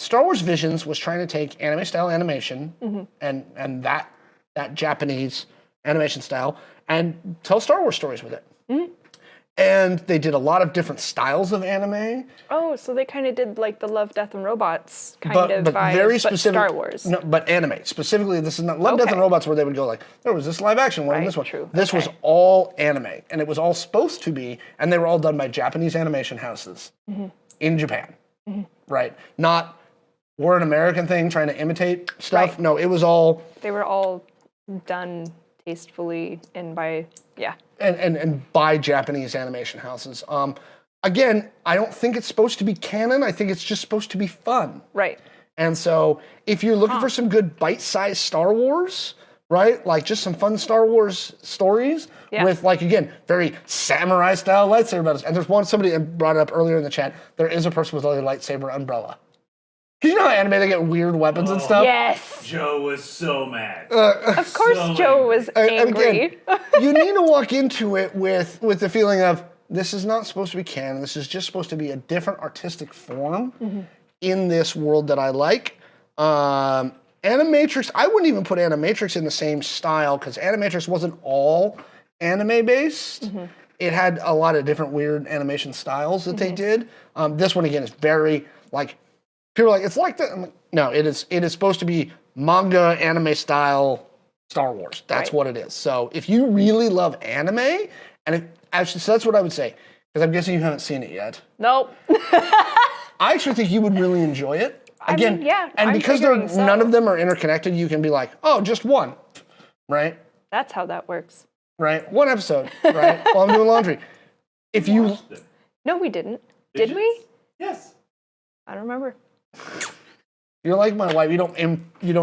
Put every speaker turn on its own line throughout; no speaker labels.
Star Wars Visions was trying to take anime style animation and that Japanese animation style and tell Star Wars stories with it. And they did a lot of different styles of anime.
Oh, so they kind of did like the Love, Death, and Robots kind of
but
vibe,
very
but
specific,
Star Wars.
No, but anime. Specifically, this is not Love, Death, and Robots where they would go like, there was this live action one and this one.
True.
This was all anime. And it was all supposed to be, and they were all done by Japanese animation houses in Japan. Right? Not, we're an American thing trying to imitate stuff.
Right.
No, it was all...
They were all done tastefully and by,
And by Japanese animation houses. Again, I don't think it's supposed to be canon. I think it's just supposed to be fun.
Right.
And so if you're looking for some good bite-sized Star Wars, right? Like just some fun Star Wars stories with like, again, very samurai style lightsaber battles. And there's one, somebody brought it up earlier in the chat, there is a person with a lightsaber umbrella. Because you know how anime, they get weird weapons and stuff?
Yes.
Joe was so mad.
Of course Joe was angry.
And again, you need to walk into it with the feeling of, this is not supposed to be canon. This is just supposed to be a different artistic form in this world that I like. Animatrix, I wouldn't even put Animatrix in the same style because Animatrix wasn't all anime-based. It had a lot of different weird animation styles that they did. This one, again, is very, like, people are like, it's like that. I'm like, no, it is supposed to be manga, anime-style Star Wars. That's what it is. So if you really love anime, actually, so that's what I would say, because I'm guessing you haven't seen it yet.
Nope.
I actually think you would really enjoy it. Again,
I mean, yeah,
and
I'm
because none of them are interconnected, you can be like, oh, just one, right?
That's how that works.
Right, one episode, right? While I'm doing laundry. If you,
No, we didn't. Did we?
Yes.
I don't remember.
You're like my wife. You don't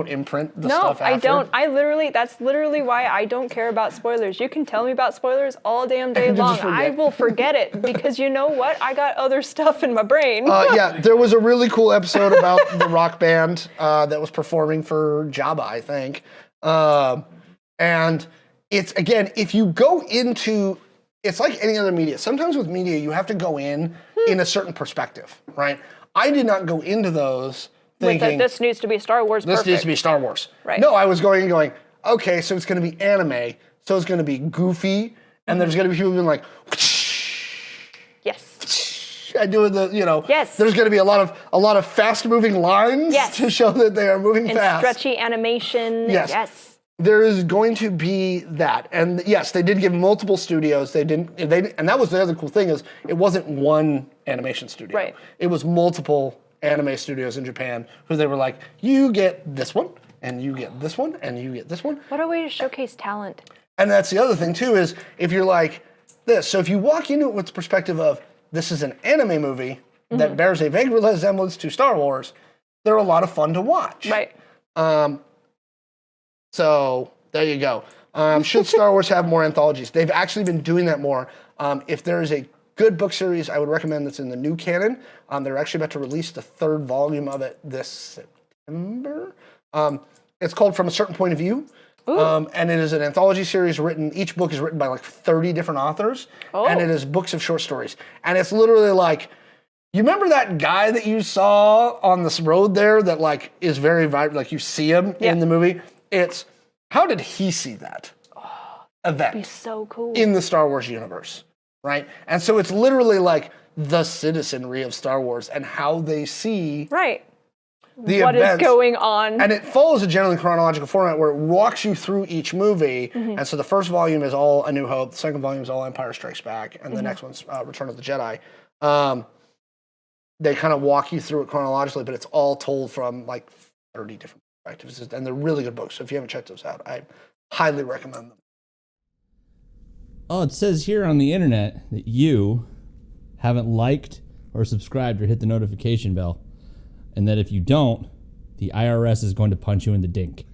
imprint the stuff after.
No, I don't. That's literally why I don't care about spoilers. You can tell me about spoilers all damn day long. I will forget it because you know what? I got other stuff in my brain.
Yeah, there was a really cool episode about the rock band that was performing for Jabba, I think. And it's, again, if you go into, it's like any other media. Sometimes with media, you have to go in a certain perspective, right? I did not go into those thinking,
this needs to be Star Wars.
This needs to be Star Wars.
Right.
No, I was going, okay, so it's going to be anime, so it's going to be goofy, and there's going to be people being like,
yes,
I do the,
yes.
There's going to be a lot of fast-moving lines to show that they are moving
and
fast.
Stretchy animation. Yes.
There is going to be that, and yes, they did give multiple studios. And that was the other cool thing is it wasn't one animation studio.
Right.
It was multiple anime studios in Japan because they were like, you get this one, and you get this one, and you get this one.
What a way to showcase talent.
And that's the other thing too is if you're like this, so if you walk into it with the perspective of this is an anime movie that bears a vague resemblance to Star Wars, they're a lot of fun to watch.
Right.
So there you go. Should Star Wars have more anthologies? They've actually been doing that more. If there is a good book series, I would recommend that's in the new canon. They're actually about to release the 3rd volume of it this September. It's called From a Certain Point of View. And it is an anthology series each book is written by like 30 different authors. And it is books of short stories. And it's literally like, you remember that guy that you saw on this road there that like is very vibrant, like you see him in the movie? It's, how did he see that event
That'd be so cool.
in the Star Wars universe, right? And so it's literally like the citizenry of Star Wars and how they see the
what
events.
Is going on.
And it follows a generally chronological format where it walks you through each movie. And so the first volume is all A New Hope, the second volume is all Empire Strikes Back, and the next one's Return of the Jedi. They kind of walk you through it chronologically, but it's all told from like 30 different perspectives, and they're really good books. So if you haven't checked those out, I highly recommend them.
Oh, it says here on the internet that you haven't liked or subscribed or hit the notification bell, and that if you don't, the IRS is going to punch you in the dink.